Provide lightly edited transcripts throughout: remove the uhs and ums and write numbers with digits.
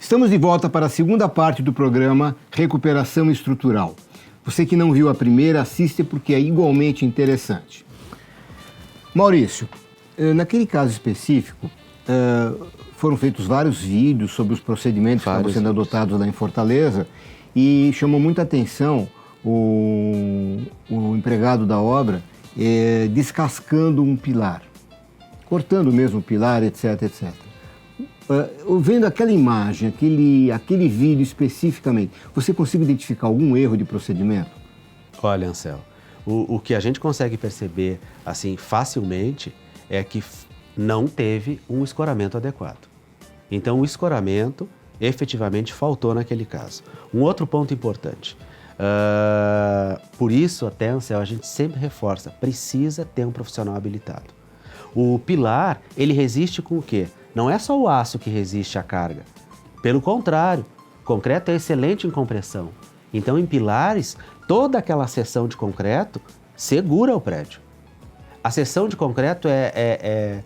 Estamos de volta para a segunda parte do programa Recuperação Estrutural. Você que não viu a primeira, assiste porque é igualmente interessante. Maurício, naquele caso específico, foram feitos vários vídeos sobre os procedimentos que estavam sendo adotados lá em Fortaleza e chamou muita atenção o empregado da obra descascando um pilar, cortando mesmo o pilar, etc, etc. Vendo aquela imagem, aquele vídeo especificamente, você consegue identificar algum erro de procedimento? Olha, Anselmo, o que a gente consegue perceber assim facilmente é que não teve um escoramento adequado. Então, o escoramento efetivamente faltou naquele caso. Um outro ponto importante, por isso até, Anselmo, a gente sempre reforça, precisa ter um profissional habilitado. O pilar, ele resiste com o quê? Não é só o aço que resiste à carga. Pelo contrário, o concreto é excelente em compressão. Então, em pilares, toda aquela seção de concreto segura o prédio. A seção de concreto é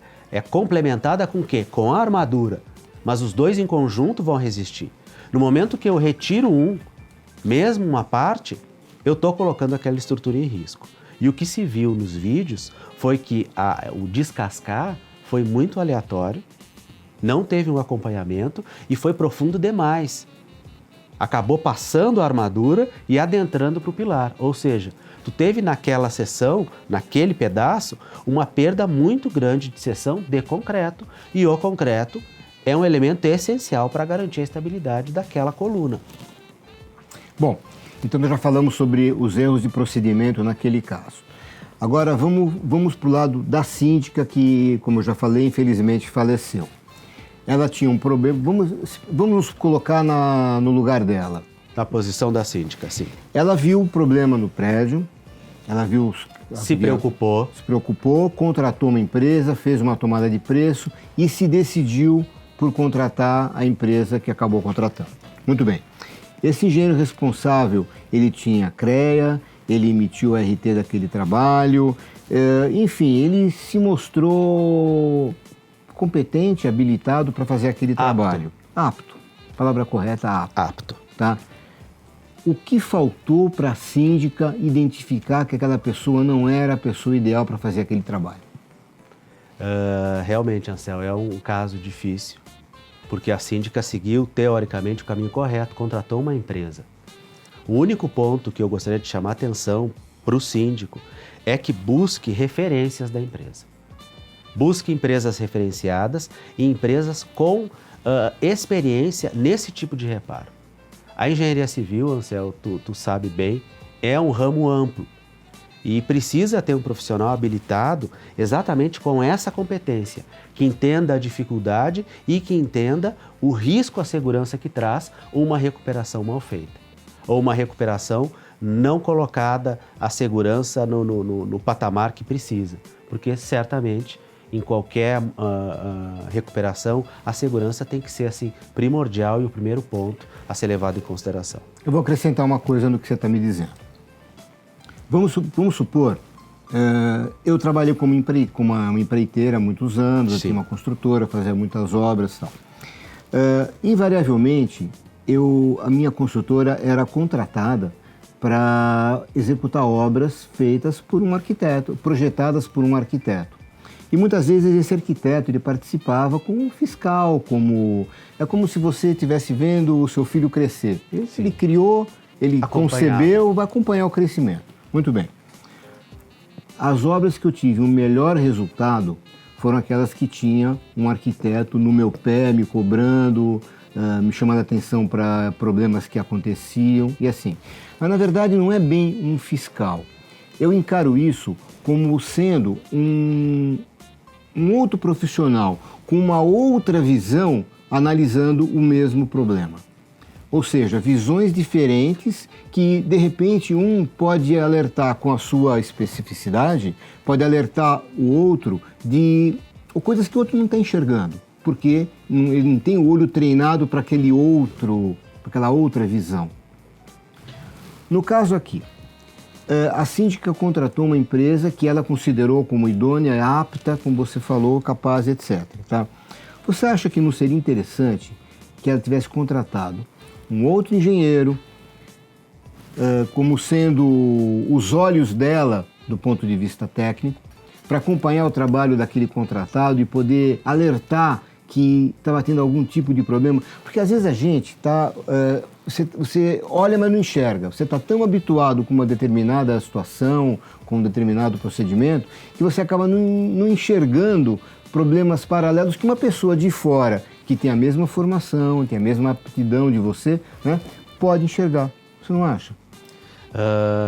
complementada com o quê? Com a armadura. Mas os dois em conjunto vão resistir. No momento que eu retiro mesmo uma parte, eu estou colocando aquela estrutura em risco. E o que se viu nos vídeos foi que o descascar foi muito aleatório, não teve um acompanhamento e foi profundo demais. Acabou passando a armadura e adentrando para o pilar. Ou seja, tu teve naquela seção, naquele pedaço, uma perda muito grande de seção de concreto. E o concreto é um elemento essencial para garantir a estabilidade daquela coluna. Bom, então nós já falamos sobre os erros de procedimento naquele caso. Agora vamos para o lado da síndica que, como eu já falei, infelizmente faleceu. Ela tinha um problema, vamos nos colocar no lugar dela. Na posição da síndica, sim. Ela viu o problema no prédio, se preocupou, contratou uma empresa, fez uma tomada de preço e se decidiu por contratar a empresa que acabou contratando. Muito bem. Esse engenheiro responsável, ele tinha CREA, ele emitiu o RT daquele trabalho, enfim, ele se mostrou competente, habilitado para fazer aquele trabalho. Apto. Palavra correta, apto. Apto. Tá? O que faltou para a síndica identificar que aquela pessoa não era a pessoa ideal para fazer aquele trabalho? Realmente, Anselmo, é um caso difícil, porque a síndica seguiu, teoricamente, o caminho correto, contratou uma empresa. O único ponto que eu gostaria de chamar a atenção para o síndico é que busque referências da empresa. Busque empresas referenciadas e empresas com experiência nesse tipo de reparo. A engenharia civil, Anselmo, tu sabe bem, é um ramo amplo e precisa ter um profissional habilitado exatamente com essa competência, que entenda a dificuldade e que entenda o risco à segurança que traz uma recuperação mal feita ou uma recuperação não colocada a segurança no patamar que precisa, porque certamente em qualquer recuperação, a segurança tem que ser assim, primordial e o primeiro ponto a ser levado em consideração. Eu vou acrescentar uma coisa no que você está me dizendo. Vamos supor, eu trabalhei como uma empreiteira há muitos anos, eu tinha uma construtora, fazia muitas obras e tal. Invariavelmente, a minha construtora era contratada para executar obras feitas por um arquiteto, projetadas por um arquiteto. E muitas vezes esse arquiteto ele participava como fiscal, é como se você estivesse vendo o seu filho crescer. Ele criou, ele concebeu, vai acompanhar o crescimento. Muito bem. As obras que eu tive o melhor resultado foram aquelas que tinha um arquiteto no meu pé, me cobrando, me chamando a atenção para problemas que aconteciam e assim. Mas na verdade não é bem um fiscal. Eu encaro isso como sendo um outro profissional com uma outra visão analisando o mesmo problema. Ou seja, visões diferentes que, de repente, um pode alertar com a sua especificidade, pode alertar o outro de coisas que o outro não está enxergando, porque ele não tem o olho treinado para aquela outra visão. No caso aqui, a síndica contratou uma empresa que ela considerou como idônea, apta, como você falou, capaz, etc. Tá? Você acha que não seria interessante que ela tivesse contratado um outro engenheiro, como sendo os olhos dela do ponto de vista técnico, para acompanhar o trabalho daquele contratado e poder alertar que estava tendo algum tipo de problema. Porque às vezes a gente está... você olha, mas não enxerga. Você está tão habituado com uma determinada situação, com um determinado procedimento, que você acaba não enxergando problemas paralelos que uma pessoa de fora, que tem a mesma formação, tem a mesma aptidão de você, né, pode enxergar. Você não acha?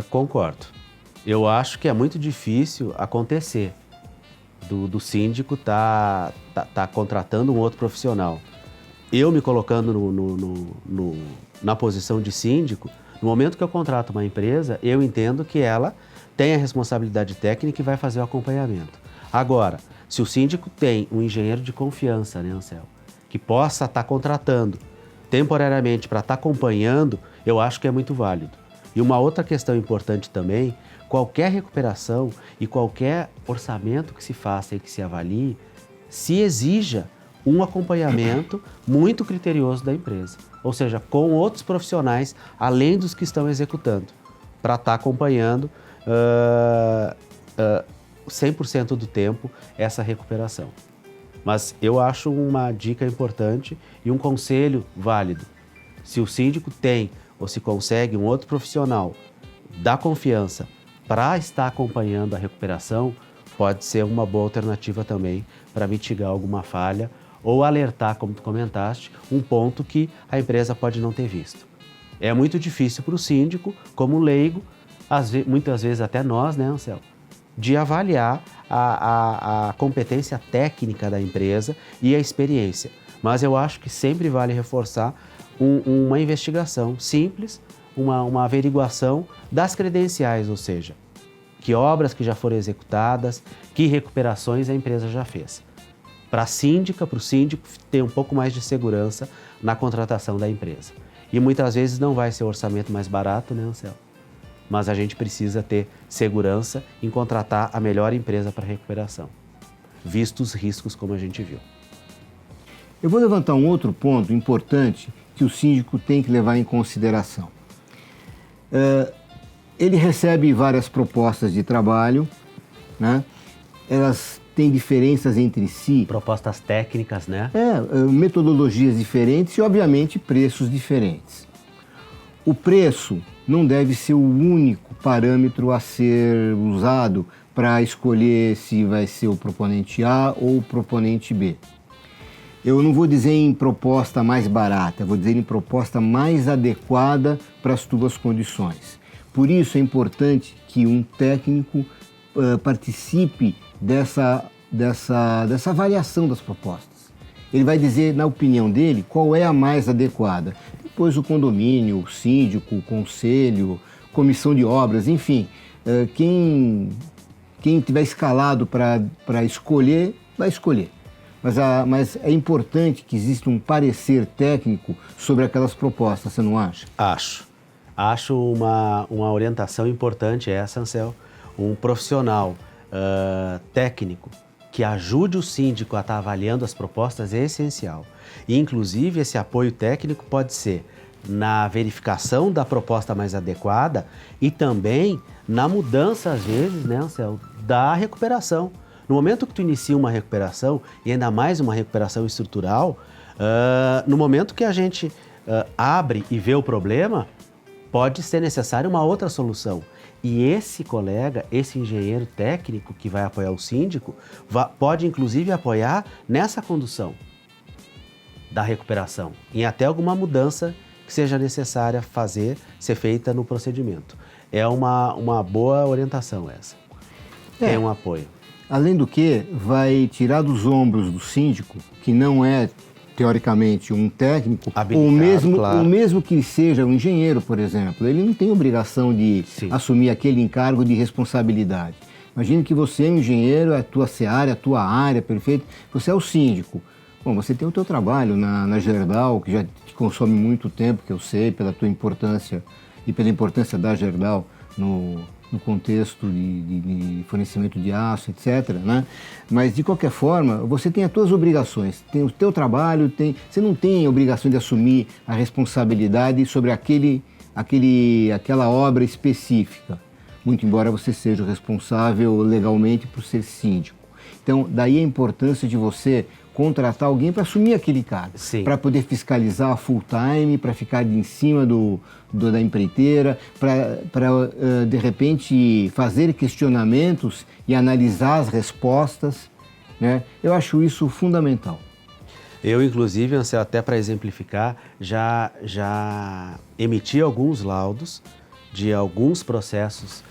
Concordo. Eu acho que é muito difícil acontecer do síndico tá contratando um outro profissional. Eu me colocando na posição de síndico, no momento que eu contrato uma empresa, eu entendo que ela tem a responsabilidade técnica e vai fazer o acompanhamento. Agora, se o síndico tem um engenheiro de confiança, né, Anselmo, que possa estar contratando temporariamente para estar acompanhando, eu acho que é muito válido. E uma outra questão importante também, qualquer recuperação e qualquer orçamento que se faça e que se avalie, se exija um acompanhamento muito criterioso da empresa. Ou seja, com outros profissionais, além dos que estão executando, para estar acompanhando 100% do tempo essa recuperação. Mas eu acho uma dica importante e um conselho válido. Se o síndico tem ou se consegue um outro profissional da confiança para estar acompanhando a recuperação, pode ser uma boa alternativa também para mitigar alguma falha ou alertar, como tu comentaste, um ponto que a empresa pode não ter visto. É muito difícil para o síndico, como leigo, muitas vezes até nós, né, Anselmo, de avaliar a competência técnica da empresa e a experiência. Mas eu acho que sempre vale reforçar uma investigação simples, uma averiguação das credenciais, ou seja, que obras que já foram executadas, que recuperações a empresa já fez. Para o síndico ter um pouco mais de segurança na contratação da empresa. E muitas vezes não vai ser o orçamento mais barato, né, Anselmo? Mas a gente precisa ter segurança em contratar a melhor empresa para recuperação, vistos os riscos como a gente viu. Eu vou levantar um outro ponto importante que o síndico tem que levar em consideração. Ele recebe várias propostas de trabalho, né? Elas têm diferenças entre si. Propostas técnicas, né? Metodologias diferentes e, obviamente, preços diferentes. O preço não deve ser o único parâmetro a ser usado para escolher se vai ser o proponente A ou o proponente B. Eu não vou dizer em proposta mais barata, vou dizer em proposta mais adequada para as tuas condições. Por isso é importante que um técnico participe dessa variação das propostas. Ele vai dizer, na opinião dele, qual é a mais adequada. Depois o condomínio, o síndico, o conselho, comissão de obras, enfim, quem tiver escalado para escolher, vai escolher. Mas é importante que exista um parecer técnico sobre aquelas propostas, você não acha? Acho uma orientação importante essa, Anselmo. Um profissional técnico que ajude o síndico a estar avaliando as propostas é essencial. E, inclusive, esse apoio técnico pode ser na verificação da proposta mais adequada e também na mudança, às vezes, né, Anselmo, da recuperação. No momento que tu inicia uma recuperação, e ainda mais uma recuperação estrutural, no momento que a gente abre e vê o problema, pode ser necessária uma outra solução. E esse colega, esse engenheiro técnico que vai apoiar o síndico, pode inclusive apoiar nessa condução da recuperação, em até alguma mudança que seja necessária ser feita no procedimento. É uma boa orientação essa. Tem um apoio. Além do que, vai tirar dos ombros do síndico, que não é, teoricamente, um técnico, ou mesmo que seja um engenheiro, por exemplo. Ele não tem obrigação de assumir aquele encargo de responsabilidade. Imagine que você é um engenheiro, é a tua seara, a tua área, perfeito. Você é o síndico. Bom, você tem o teu trabalho na Gerdau, que já te consome muito tempo, que eu sei, pela tua importância e pela importância da Gerdau no contexto de fornecimento de aço, etc., né? Mas, de qualquer forma, você tem as suas obrigações, tem o teu trabalho, você não tem a obrigação de assumir a responsabilidade sobre aquela obra específica, muito embora você seja o responsável legalmente por ser síndico. Então, daí a importância de você contratar alguém para assumir aquele cargo, para poder fiscalizar full time, para ficar em cima da empreiteira, para de repente fazer questionamentos e analisar as respostas, né? Eu acho isso fundamental. Eu, inclusive, Anselmo, até para exemplificar, já emiti alguns laudos de alguns processos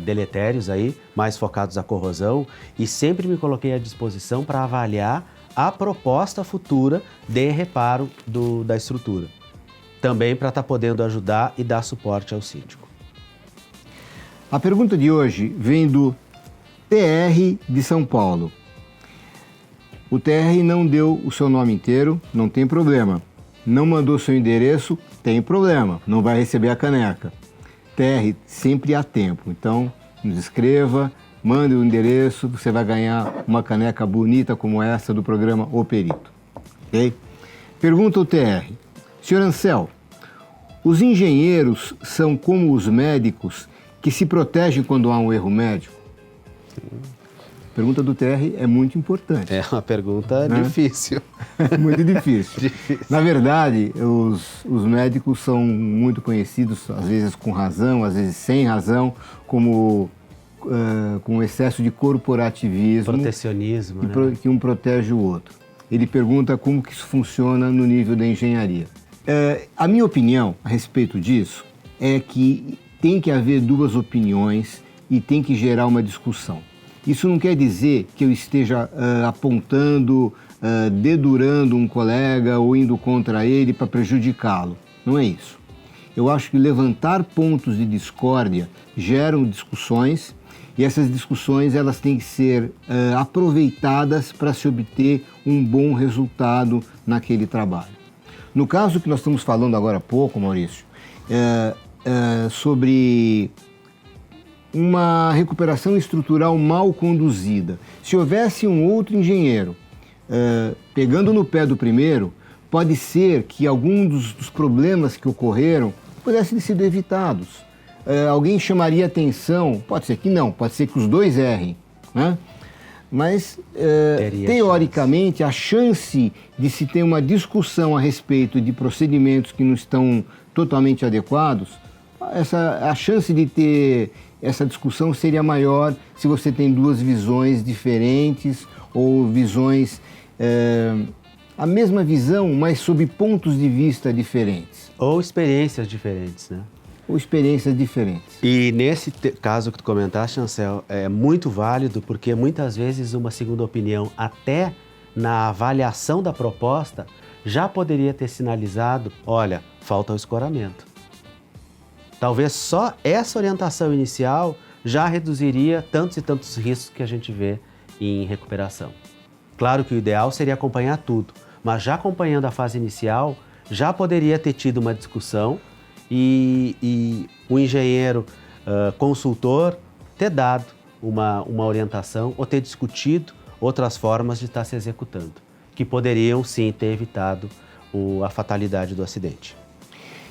deletérios aí, mais focados à corrosão, e sempre me coloquei à disposição para avaliar a proposta futura de reparo da estrutura. Também para estar podendo ajudar e dar suporte ao síndico. A pergunta de hoje vem do TR de São Paulo. O TR não deu o seu nome inteiro, não tem problema. Não mandou seu endereço, tem problema, não vai receber a caneca. TR, sempre há tempo, então nos escreva, mande o endereço, você vai ganhar uma caneca bonita como essa do programa O Perito. Okay? Pergunta o TR. Senhor Anselmo, os engenheiros são como os médicos que se protegem quando há um erro médico? A pergunta do TR é muito importante. É uma pergunta difícil. Muito difícil. Na verdade, os médicos são muito conhecidos, às vezes com razão, às vezes sem razão, como com excesso de corporativismo. Protecionismo, né? Que um protege o outro. Ele pergunta como que isso funciona no nível da engenharia. A minha opinião a respeito disso é que tem que haver duas opiniões e tem que gerar uma discussão. Isso não quer dizer que eu esteja apontando, dedurando um colega ou indo contra ele para prejudicá-lo. Não é isso. Eu acho que levantar pontos de discórdia geram discussões e essas discussões elas têm que ser aproveitadas para se obter um bom resultado naquele trabalho. No caso que nós estamos falando agora há pouco, Maurício, sobre uma recuperação estrutural mal conduzida. Se houvesse um outro engenheiro pegando no pé do primeiro, pode ser que alguns dos problemas que ocorreram pudessem ter sido evitados. Alguém chamaria atenção, pode ser que não, pode ser que os dois errem, né? Mas, teoricamente, a chance de se ter uma discussão a respeito de procedimentos que não estão totalmente adequados, a chance de ter essa discussão seria maior se você tem duas visões diferentes ou visões, a mesma visão, mas sob pontos de vista diferentes. Ou experiências diferentes, né? Ou experiências diferentes. E nesse caso que tu comentaste, Anselmo, é muito válido porque muitas vezes uma segunda opinião, até na avaliação da proposta, já poderia ter sinalizado, olha, falta o escoramento. Talvez só essa orientação inicial já reduziria tantos e tantos riscos que a gente vê em recuperação. Claro que o ideal seria acompanhar tudo, mas já acompanhando a fase inicial, já poderia ter tido uma discussão e o engenheiro consultor ter dado uma orientação ou ter discutido outras formas de estar se executando, que poderiam sim ter evitado a fatalidade do acidente.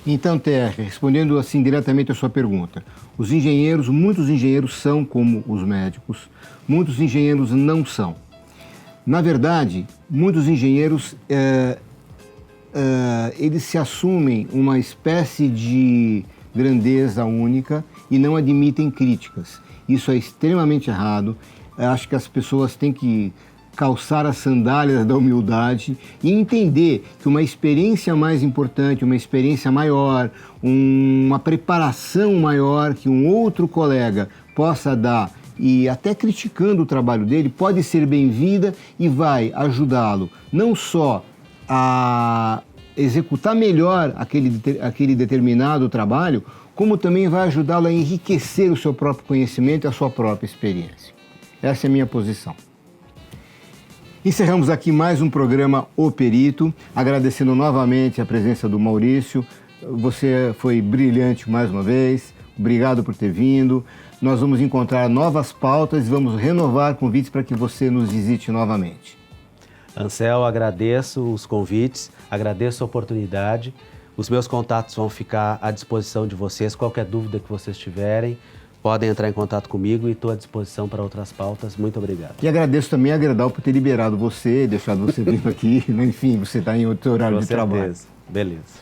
Então, TR, respondendo assim diretamente a sua pergunta, muitos engenheiros são como os médicos, muitos engenheiros não são. Na verdade, muitos engenheiros eles se assumem uma espécie de grandeza única e não admitem críticas. Isso é extremamente errado. Acho que as pessoas têm que calçar as sandálias da humildade e entender que uma experiência mais importante, uma experiência maior, uma preparação maior que um outro colega possa dar e até criticando o trabalho dele, pode ser bem-vinda e vai ajudá-lo não só a executar melhor aquele determinado trabalho, como também vai ajudá-lo a enriquecer o seu próprio conhecimento e a sua própria experiência. Essa é a minha posição. Encerramos aqui mais um programa O Perito, agradecendo novamente a presença do Maurício. Você foi brilhante mais uma vez, obrigado por ter vindo. nós vamos encontrar novas pautas e vamos renovar convites para que você nos visite novamente. Ansel, agradeço os convites, agradeço a oportunidade. Os meus contatos vão ficar à disposição de vocês. Qualquer dúvida que vocês tiverem, podem entrar em contato comigo e estou à disposição para outras pautas. Muito obrigado. E agradeço também a Gerdau por ter liberado você, deixado você vir aqui. Enfim, você está em outro horário de trabalho. Beleza.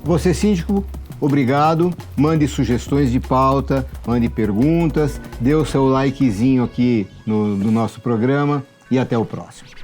Você, síndico, obrigado. Mande sugestões de pauta, mande perguntas, dê o seu likezinho aqui no nosso programa e até o próximo.